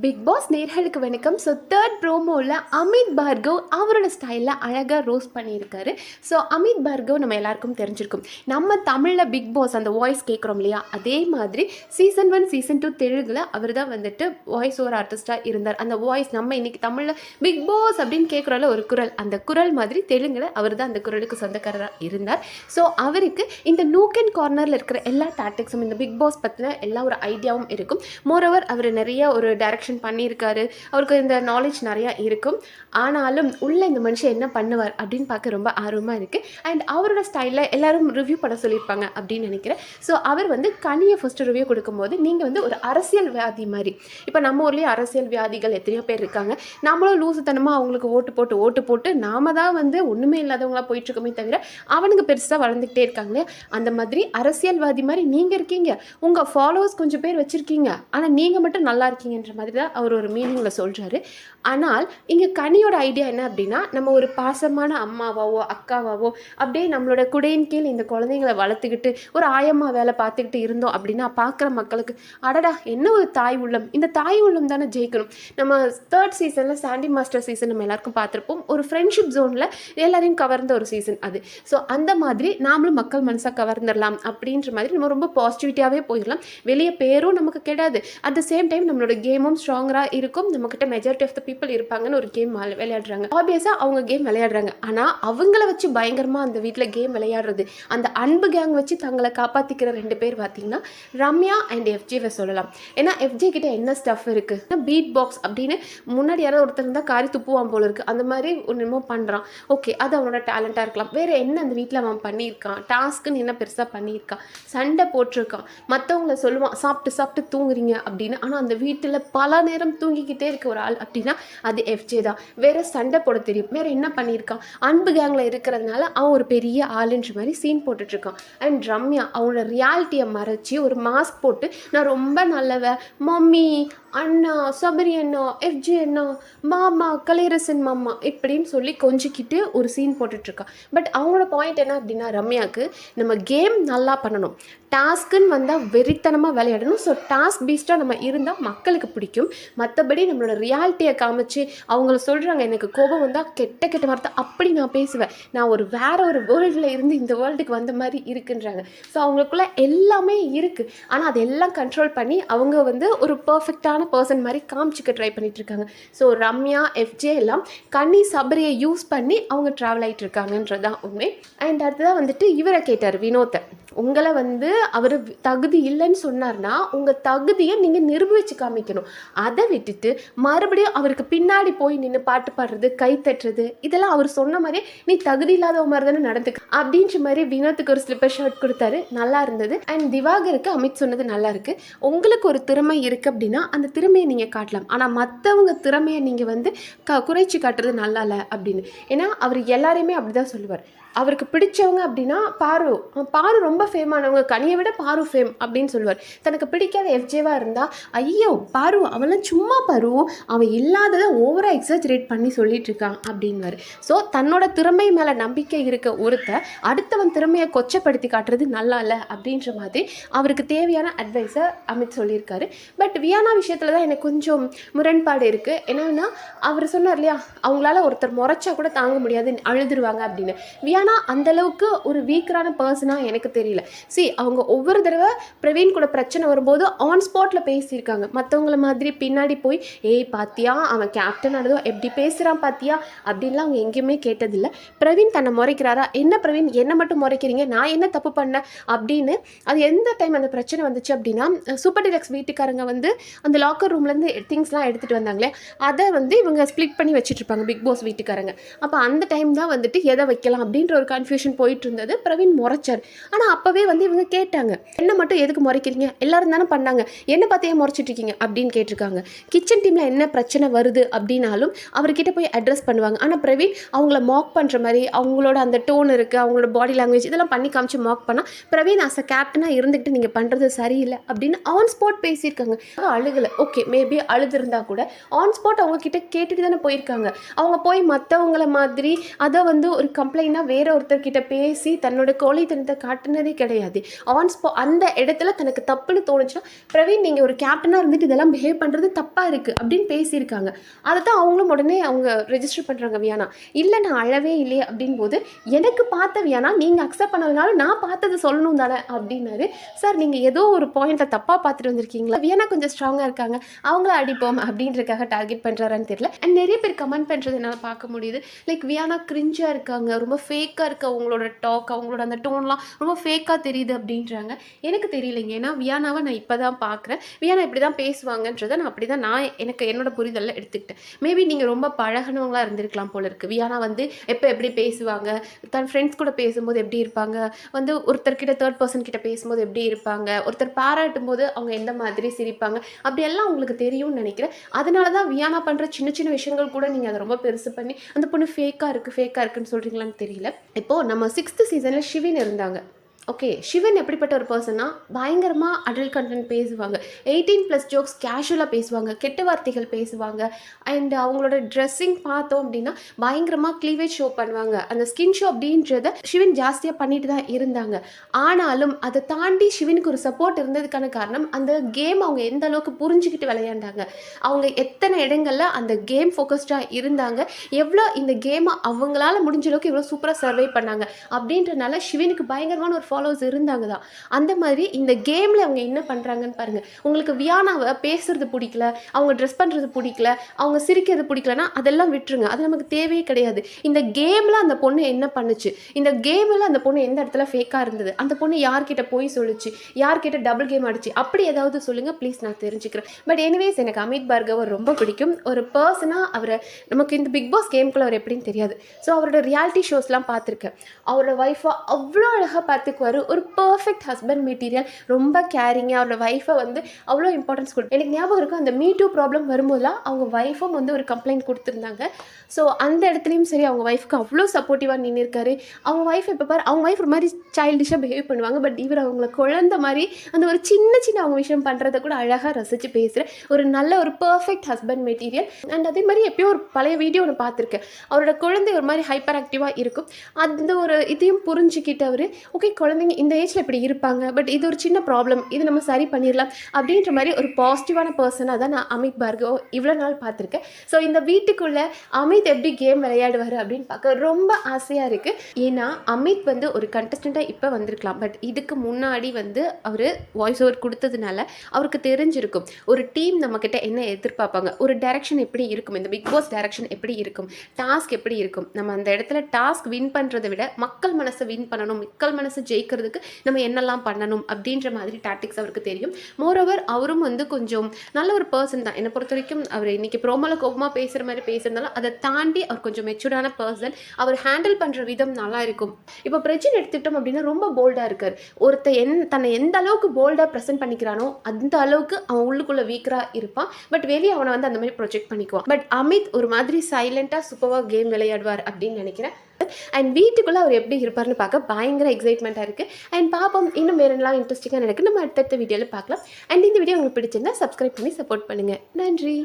Big pass நேர்களுக்கு வணக்கம். So third ப்ரோமோவில் Amit Bhargav அவரோட ஸ்டைலில் அழகாக ரோஸ்ட் பண்ணியிருக்காரு. ஸோ அமித் பார்கவ் நம்ம எல்லாருக்கும் தெரிஞ்சிருக்கும். நம்ம தமிழில் பிக் பாஸ் அந்த வாய்ஸ் கேட்குறோம் இல்லையா, அதே மாதிரி சீசன் 1 சீசன் 2 தெலுங்கில் அவர் தான் வந்துட்டு வாய்ஸ் ஓவர் ஆர்டிஸ்டாக இருந்தார். அந்த வாய்ஸ் நம்ம இன்றைக்கி தமிழில் பிக் பாஸ் அப்படின்னு கேட்குறோம்ல ஒரு குரல், அந்த குரல் மாதிரி தெலுங்கில் அவர் தான் அந்த குரலுக்கு சொந்தக்காரராக இருந்தார். ஸோ அவருக்கு இந்த நூக் அண்ட் கார்னரில் இருக்கிற எல்லா டாக்டிக்ஸும் இந்த பிக் பாஸ் பற்றின எல்லா ஒரு ஐடியாவும் இருக்கும். மோரோவர் அவர் நிறைய ஒரு டைரக்ஷன் பண்ணியிருக்காரு, அவருக்கு இந்த நாலேஜ் நிறையா இருக்கும். ஆனாலும் உள்ள இந்த மனுஷன் என்ன பண்ணுவார் அப்படின்னு பார்க்க ரொம்ப ஆர்வமாக இருக்குது. அண்ட் அவரோட ஸ்டைலில் எல்லாரும் ரிவ்யூ பண்ண சொல்லியிருப்பாங்க அப்படின்னு நினைக்கிறேன். ஸோ அவர் வந்து கனியை ஃபஸ்ட்டு ரிவ்யூ கொடுக்கும்போது நீங்கள் வந்து ஒரு அரசியல்வாதி மாதிரி, இப்போ நம்ம ஊர்லேயே அரசியல்வாதிகள் எத்தனையோ பேர் இருக்காங்க, நம்மளும் லூசுத்தனமாக அவங்களுக்கு ஓட்டு போட்டு நாம தான் வந்து ஒன்றுமே இல்லாதவங்களாக போயிட்டுருக்கோமே தவிர அவனுக்கு பெருசாக வளர்ந்துக்கிட்டே இருக்காங்க. அந்த மாதிரி அரசியல்வாதி மாதிரி நீங்கள் இருக்கீங்க, உங்கள் ஃபாலோவர்ஸ் கொஞ்சம் பேர் வச்சுருக்கீங்க, ஆனால் நீங்கள் மட்டும் நல்லா இருக்கீங்கன்ற மாதிரி தான் அவர் ஒரு மீனிங்கில் சொல்கிறாரு. ஆனால் இங்கே கனியோட ஐடியா என்ன அப்படின்னா, நம்ம ஒரு பாசமான அம்மாவாவோ அக்காவாவோ அப்படியே நம்மளோட குடையின் கீழ் இந்த குழந்தைங்களை வளர்த்துக்கிட்டு ஒரு ஆயம்மா வேலை பார்த்துக்கிட்டு இருந்தோம் அப்படின்னா பார்க்குற மக்களுக்கு அடடா என்ன ஒரு தாய் உள்ளம், இந்த தாய் உள்ளம் தானே ஜெயிக்கணும். நம்ம தேர்ட் சீசனில் சாண்டி மாஸ்டர் சீசன் நம்ம எல்லாருக்கும் பார்த்துருப்போம். ஒரு ஃப்ரெண்ட்ஷிப் ஜோனில் எல்லாரையும் கவர்ந்த ஒரு சீசன் அது. ஸோ அந்த மாதிரி நாமளும் மக்கள் மனசாக கவர்ந்துடலாம் அப்படின்ற மாதிரி நம்ம ரொம்ப பாசிட்டிவிட்டியாகவே போயிடலாம். வெளியே பேரும் நமக்கு கிடையாது, அட் த சேம் டைம் நம்மளோட கேமும் ஸ்ட்ராங்கராக இருக்கும். நம்மக்கிட்ட மெஜாரிட்டி ஆஃப் த பீப்புள் இருப்பாங்கன்னு ஒரு கேம் விளையாடுறாங்க. ஆப்வியஸாக அவங்க கேம் விளையாடுறாங்க, ஆனால் அவங்கள வச்சு பயங்கரமாக அந்த வீட்டில் கேம் விளையாடுறது, அந்த அன்பு கேங் வச்சு தங்களை காப்பாற்றிக்கிற 2 பேர் பார்த்தீங்கன்னா ரம்யா அண்ட் எஃப்ஜேவை சொல்லலாம். ஏன்னா எஃப்ஜே கிட்ட என்ன ஸ்டஃப் இருக்குது, பீட் பாக்ஸ் அப்படின்னு முன்னாடி யாராவது ஒருத்தர் இருந்தால் காரி துப்புவான் போல இருக்குது, அந்த மாதிரி ஒன்றுமோ பண்ணுறான். ஓகே, அது அவனோட டேலண்ட்டாக இருக்கலாம். வேறு என்ன அந்த வீட்டில் அவன் பண்ணியிருக்கான், டாஸ்க்குன்னு என்ன பெருசாக பண்ணியிருக்கான், சண்டை போட்டிருக்கான், மற்றவங்கள சொல்லுவான் சாப்பிட்டு தூங்குறீங்க அப்படின்னு. ஆனால் அந்த வீட்டில் பல நேரம் தூங்கிக்கிட்டே இருக்க ஒரு ஆள் அப்படின்னா அது எஃப்ஜே தான். வேற சண்டை போட தெரியும், வேற என்ன பண்ணியிருக்கான், அன்பு கேங்கில் இருக்கிறதுனால அவன் ஒரு பெரிய ஆளுன்ற மாதிரி சீன் போட்டுட்ருக்கான். அண்ட் ரம்யா அவனோட ரியாலிட்டியை மறைச்சி ஒரு மாஸ்க் போட்டு நான் ரொம்ப நல்லவ, மம்மி அண்ணா சபரி அண்ணா எஃப்ஜே அண்ணா மாமா கலையரசன் மாமா இப்படின்னு சொல்லி கொஞ்சிக்கிட்டு ஒரு சீன் போட்டுட்ருக்கான். பட் அவங்களோட பாயிண்ட் என்ன அப்படின்னா, ரம்யாவுக்கு நம்ம கேம் நல்லா பண்ணணும், டாஸ்க்குன்னு வந்தால் வெறித்தனமாக விளையாடணும். ஸோ டாஸ்க் பேஸ்டாக நம்ம இருந்தால் மக்களுக்கு பிடிக்கும். மற்றபடி நம்மளோட ரியாலிட்டியை காமிச்சு அவங்கள சொல்கிறாங்க எனக்கு கோபம் வந்தால் கெட்ட வார்த்தை அப்படி நான் பேசுவேன், நான் வேற ஒரு வேர்ல்டில் இருந்து இந்த வேர்ல்டுக்கு வந்த மாதிரி இருக்குன்றாங்க. ஸோ அவங்களுக்குள்ள எல்லாமே இருக்குது, ஆனால் அதெல்லாம் கண்ட்ரோல் பண்ணி அவங்க வந்து ஒரு பர்ஃபெக்டான பர்சன் மாதிரி காமிச்சிக்க ட்ரை பண்ணிட்டு இருக்காங்க. ஸோ ரம்யா எஃப்ஜே எல்லாம் கன்னி சபரியை யூஸ் பண்ணி அவங்க ட்ராவல் ஆகிட்டு இருக்காங்கன்றதான் உண்மை. அண்ட் அடுத்ததான் வந்துட்டு இவரை கேட்டார் வினோத்தை, உங்களை வந்து அவர் தகுதி இல்லைன்னு சொன்னார்னா உங்கள் தகுதியை நீங்கள் நிரூபித்து காமிக்கணும். அதை விட்டுட்டு மறுபடியும் அவருக்கு பின்னாடி போய் நின்று பாட்டு பாடுறது கை தட்டுறது இதெல்லாம் அவர் சொன்ன மாதிரியே நீ தகுதி இல்லாத மாதிரி தானே நடந்துக்க அப்படின்ற மாதிரி வினோத்துக்கு ஒரு ஸ்லிப்பர் ஷர்ட் கொடுத்தாரு, நல்லா இருந்தது. அண்ட் திவாகருக்கு அமித் சொன்னது நல்லா இருக்கு, உங்களுக்கு ஒரு திறமை இருக்குது அப்படின்னா அந்த திறமையை நீங்கள் காட்டலாம், ஆனால் மற்றவங்க திறமையை நீங்கள் வந்து குறைச்சி காட்டுறது நல்லா இல்லை அப்படின்னு. ஏன்னா அவர் எல்லாரையுமே அப்படி தான் சொல்லுவார். அவருக்கு பிடிச்சவங்க அப்படின்னா பாரு ரொம்ப ஃபேமானவங்க, கனியை விட பாரு ஃபேம் அப்படின்னு சொல்லுவார். தனக்கு பிடிக்காத எஃப்ஜேவாக இருந்தால் ஐயோ பாரு அவெல்லாம் சும்மா பாரு, அவன் இல்லாததை ஓவராக எக்ஸாஜரேட் பண்ணி சொல்லிட்டு இருக்கான் அப்படின்வார். ஸோ தன்னோட திறமை மேலே நம்பிக்கை இருக்க ஒருத்தர் அடுத்தவன் திறமையை கொச்சப்படுத்தி காட்டுறது நல்லா இல்லை அப்படின்ற மாதிரி அவருக்கு தேவையான அட்வைஸை அமித் சொல்லியிருக்காரு. பட் வியானா விஷயத்தில் தான் எனக்கு கொஞ்சம் முரண்பாடு இருக்குது. என்னன்னா அவர் சொன்னார் இல்லையா, அவங்களால ஒருத்தர் முறைச்சா கூட தாங்க முடியாது அழுதுருவாங்க அப்படின்னு. வியானா அந்தளவுக்கு ஒரு வீக்கரான பர்சனாக எனக்கு தெரியல. அவங்க ஒவ்வொரு தடவை பிரவீன் கூட பிரச்சனை வரும்போது ஆன் ஸ்பாட்டில் பேசியிருக்காங்க. மற்றவங்கள மாதிரி பின்னாடி போய் ஏய் பாத்தியா அவன் கேப்டன் ஆனதோ எப்படி பேசுகிறான் பாத்தியா அப்படின்லாம் அவங்க எங்கேயுமே கேட்டதில்லை. பிரவீன் தன்னை முறைக்கிறாரா, என்ன பிரவீன் என்ன மட்டும் முறைக்கிறீங்க, நான் என்ன தப்பு பண்ணேன் அப்படின்னு. அது எந்த டைம் அந்த பிரச்சனை வந்துச்சு அப்படின்னா, சூப்பர் டிலக்ஸ் வீட்டுக்காரங்க வந்து அந்த லாக்கர் ரூம்லேருந்து திங்ஸ்லாம் எடுத்துகிட்டு வந்தாங்களே, அதை வந்து இவங்க ஸ்ப்ளிட் பண்ணி வச்சுட்ருப்பாங்க பிக் பாஸ் வீட்டுக்காரங்க. அப்போ அந்த டைம் தான் வந்துட்டு எதை வைக்கலாம் அப்படின்ற ஒரு கன்ஃபியூஷன் போயிட்டு இருந்தது. பிரவீன் முறைச்சார். ஆனால் அப்போவே வந்து இவங்க கேட்டாங்க, என்ன மட்டும் எதுக்கு முறைக்கிறீங்க, எல்லாரும் தானே பண்ணாங்க, என்ன பார்த்தையே முறைச்சிட்டு இருக்கீங்க அப்படின்னு கேட்டிருக்காங்க. கிச்சன் டீமில் என்ன பிரச்சனை வருது அப்படின்னாலும் அவர்கிட்ட போய் அட்ரஸ் பண்ணுவாங்க. ஆனால் பிரவீன் அவங்கள மாக் பண்ணுற மாதிரி அவங்களோட அந்த டோன் இருக்குது, அவங்களோட பாடி லாங்குவேஜ் இதெல்லாம் பண்ணி காமிச்சு மாக் பண்ணால் பிரவீன் அஸ் அ கேப்டனாக இருந்துக்கிட்டு நீங்கள் பண்ணுறது சரியில்லை அப்படின்னு ஆன் ஸ்பாட் பேசியிருக்காங்க. அழுகலை, ஓகே மேபி அழுதுருந்தா கூட ஆன் ஸ்பாட் அவங்க கிட்ட கேட்டுட்டு தானே போயிருக்காங்க. அவங்க போய் மற்றவங்கள மாதிரி அதை வந்து ஒரு கம்ப்ளைண்டாக வேற நேரம் ஒருத்தர்கிட்ட பேசி தன்னோட கோழைத்தனத்தை காட்டுனதே கிடையாது. அந்த இடத்துல தனக்கு தப்புன்னு தோணுச்சுன்னா, பிரவீன் நீங்கள் ஒரு கேப்டனாக இருந்துட்டு இதெல்லாம் பிஹேவ் பண்ணுறது தப்பாக இருக்குது அப்படின்னு பேசியிருக்காங்க. அதை தான் அவங்களும் உடனே அவங்க ரெஜிஸ்டர் பண்ணுறாங்க வியானா. இல்லை நான் அழவே இல்லையே அப்படின் போது, எனக்கு பார்த்த வியானா நீங்கள் அக்செப்ட் பண்ணதுனால நான் பார்த்தது சொல்லணும் தானே அப்படின்னாரு. சார் நீங்கள் ஏதோ ஒரு பாயிண்ட்டை தப்பாக பார்த்துட்டு வந்திருக்கீங்களா, வியானா கொஞ்சம் ஸ்ட்ராங்காக இருக்காங்க, அவங்கள அடிப்போம் அப்படின்றக்காக டார்கெட் பண்ணுறாரான்னு தெரியல. அண்ட் நிறைய பேர் கமெண்ட் பண்ணுறது என்னால் பார்க்க முடியுது. லைக் வியானா கிரிஞ்சாக இருக்காங்க, ரொம்ப ஃபேக்காக இருக்குது அவங்களோட டாக், அவங்களோட அந்த டோன்லாம் ரொம்ப ஃபேக்காக தெரியுது அப்படின்றாங்க. எனக்கு தெரியலைங்க. ஏன்னா வியானாவை நான் இப்போ தான் பார்க்குறேன். வியானா இப்படி தான் பேசுவாங்கன்றதை நான் அப்படி தான் எனக்கு என்னோட புரிதலில் எடுத்துக்கிட்டேன். மேபி நீங்கள் ரொம்ப பழகினவங்களா இருந்திருக்கலாம் போல இருக்குது. வியானா வந்து எப்போ எப்படி பேசுவாங்க, தன் ஃப்ரெண்ட்ஸ் கூட பேசும்போது எப்படி இருப்பாங்க, வந்து ஒருத்தர்கிட்ட தேர்ட் பர்சன் கிட்ட பேசும்போது எப்படி இருப்பாங்க, ஒருத்தர் பாராட்டும் போது அவங்க எந்த மாதிரி சிரிப்பாங்க, அப்படியெல்லாம் உங்களுக்கு தெரியும்னு நினைக்கிறேன். அதனால தான் வியானா பண்ணுற சின்ன சின்ன விஷயங்கள் கூட நீங்கள் அதை ரொம்ப பெருசு பண்ணி அந்த பொண்ணு ஃபேக்காக இருக்குன்னு சொல்கிறீங்களான்னு தெரியல. இப்போது நம்ம 6th சீசனில் ஷிவின் இருந்தாங்க. ஓகே, சிவன் எப்படிப்பட்ட ஒரு பர்சன்னா, பயங்கரமாக அடல்ட் கண்டென்ட் பேசுவாங்க, 18+ ஜோக்ஸ் கேஷுவலாக பேசுவாங்க, கெட்ட வார்த்தைகள் பேசுவாங்க. அண்ட் அவங்களோட ட்ரெஸ்ஸிங் பார்த்தோம் அப்படின்னா பயங்கரமாக க்ளீவேஜ் ஷோ பண்ணுவாங்க. அந்த ஸ்கின் ஷோ அப்படின்றத சிவன் ஜாஸ்தியாக பண்ணிட்டு தான் இருந்தாங்க. ஆனாலும் அதை தாண்டி சிவனுக்கு ஒரு சப்போர்ட் இருந்ததுக்கான காரணம் அந்த கேம் அவங்க எந்த அளவுக்கு புரிஞ்சுக்கிட்டு விளையாண்டாங்க, அவங்க எத்தனை இடங்களில் அந்த கேம் ஃபோக்கஸ்டாக இருந்தாங்க, எவ்வளோ இந்த கேமை அவங்களால முடிஞ்ச அளவுக்கு எவ்வளோ சூப்பராக சர்வை பண்ணாங்க அப்படின்றனால சிவனுக்கு பயங்கரமான ஒரு ஃபாலோவர்ஸ் இருந்தாங்க தான். அந்த மாதிரி இந்த கேமில் அவங்க என்ன பண்ணுறாங்கன்னு பாருங்கள். உங்களுக்கு வியானாவை பேசுறது பிடிக்கல, அவங்க ட்ரெஸ் பண்ணுறது பிடிக்கல, அவங்க சிரிக்கிறது பிடிக்கலன்னா அதெல்லாம் விட்டுருங்க, அது நமக்கு தேவையே கிடையாது. இந்த கேமில் அந்த பொண்ணு என்ன பண்ணுச்சு, இந்த கேமில் அந்த பொண்ணு எந்த இடத்துல ஃபேக்காக இருந்தது, அந்த பொண்ணு யார்கிட்ட போய் சொல்லிச்சு, யார்கிட்ட டபுள் கேம் ஆடிச்சு, அப்படி ஏதாவது சொல்லுங்கள் ப்ளீஸ், நான் தெரிஞ்சுக்கிறேன். பட் எனிவேஸ், எனக்கு அமித் பார்கவ் ரொம்ப பிடிக்கும். ஒரு பர்சனாக அவரை நமக்கு இந்த பிக் பாஸ் கேமுக்குள்ள அவர் எப்படின்னு தெரியாது. ஸோ அவரோட ரியாலிட்டி ஷோஸ்லாம் பார்த்துருக்கேன். அவரோட ஒய்ஃபை அவ்வளோ அழகாக பார்த்துக்குவார். ஒரு பர்ஃபெக்ட் ஹஸ்பண்ட் மெட்டீரியல், ரொம்ப கேரிங்காக அவரோட ஒய்ஃபை வந்து அவ்வளோ இம்பார்ட்டன்ஸ் கொடுத்து. எனக்கு ஞாபகம் இருக்கும், அந்த மீ2 ப்ராப்ளம் வரும்போதெல்லாம் அவங்க ஒய்ஃபும் வந்து ஒரு கம்ப்ளைண்ட் கொடுத்துருந்தாங்க. ஸோ அந்த இடத்துலையும் சரி அவங்க ஒய்ஃப்க்கு அவ்வளோ சப்போர்ட்டிவாக நின்றுருக்காரு. அவங்க ஒய்ஃப் இப்போ பாரு, அவங்க ஒய்ஃப் ஒரு மாதிரி சைல்டிஷாக பிஹேவ் பண்ணுவாங்க, பட் இவர் அவங்கள குழந்த மாதிரி அந்த ஒரு சின்ன சின்ன அவங்க விஷயம் பண்ணுறதை கூட அழகாக ரசித்து பேசுகிற ஒரு நல்ல ஒரு பர்ஃபெக்ட் ஹஸ்பண்ட் மெட்டீரியல். அண்ட் அதே மாதிரி எப்பயோ ஒரு பழைய வீடியோ ஒன்று பார்த்துருக்கேன், அவரோட குழந்தை ஒரு மாதிரி ஹைப்பர் ஆக்டிவாக இருக்கும். அந்த ஒரு இதையும் புரிஞ்சுக்கிட்டு அவர் ஓகே குழந்தைங்க இந்த ஏஜில் இப்படி இருப்பாங்க, பட் இது ஒரு சின்ன ப்ராப்ளம், இது நம்ம சரி பண்ணிடலாம் அப்படின்ற மாதிரி ஒரு பாசிட்டிவான பர்சனாக தான் நான் அமித் பார்கவ் இவ்வளோ நாள் பார்த்துருக்கேன். ஸோ இந்த வீட்டுக்குள்ளே அமித் எப்படி கேம் விளையாடுவார் அப்படின்னு பார்க்க ரொம்ப ஆசையாக இருக்குது. ஏன்னா அமித் வந்து ஒரு கண்டஸ்டண்ட்டாக இப்போ வந்திருக்கலாம், பட் இதுக்கு முன்னாடி வந்து அவர் வாய்ஸ் ஓவர் கொடுத்ததுனால அவருக்கு தெரிஞ்சிருக்கும் ஒரு டீம் நம்மக்கிட்ட என்ன எதிர்பார்ப்பாங்க, ஒரு டைரக்ஷன் எப்படி இருக்கும், இந்த பிக் பாஸ் டைரக்ஷன் எப்படி இருக்கும், டாஸ்க் எப்படி இருக்கும். நம்ம அந்த இடத்துல டாஸ்க் வின் பண்ணுறதை விட மக்கள் மனசை வின் பண்ணணும், மக்கள் மனசை ஜெயிக்கிறதுக்கு நம்ம என்னெல்லாம் பண்ணணும் அப்படின்ற மாதிரி டாக்டிக்ஸ் அவருக்கு தெரியும். மோரோவர் அவரும் வந்து கொஞ்சம் நல்ல ஒரு பர்சன் தான் என்னை பொறுத்த வரைக்கும். அவர் இன்னைக்கு ப்ரோமோல கோபமாக பேசுகிற மாதிரி பேசுறதுனால அதை தாண்டி அவர் கொஞ்சம் மெச்சூர்டான பர்சன். அவர் ஹேண்டில் பண்ணுற விதம் நல்லா இருக்கும். இப்போ பிரச்சனை எடுத்துக்கிட்டோம் அப்படின்னா ரொம்ப போல்டாக இருக்கார். தன்னை எந்த அளவுக்கு போல்டாக ப்ரெசென்ட் பண்ணிக்கிறானோ அந்த அளவுக்கு அவன் உள்ளுக்குள்ளே வீக்கராக இருப்பான், பட் வெளியே அவனை வந்து அந்த மாதிரி ப்ரொஜெக்ட் பண்ணிக்குவான். பட் அமித் ஒரு மாதிரி சைலண்டாக சூப்பராக கேம் விளையாடுவார் அப்படின்னு நினைக்கிறேன். அண்ட் வீட்டுக்குள்ளே அவர் எப்படி இருப்பார்னு பார்க்க பயங்கர எக்ஸைட்மெண்ட்டாக இருக்குது. அண்ட் பார்ப்போம் இன்னும் வேறு எல்லாம் இன்ட்ரெஸ்டிங்காக நடக்குது, நம்ம அடுத்தடுத்த வீடியோவில் பார்க்கலாம். அண்ட் இந்த வீடியோ உங்களுக்கு பிடிச்சிருந்தா சப்ஸ்கிரைப் பண்ணி சப்போர்ட் பண்ணுங்கள். நன்றி.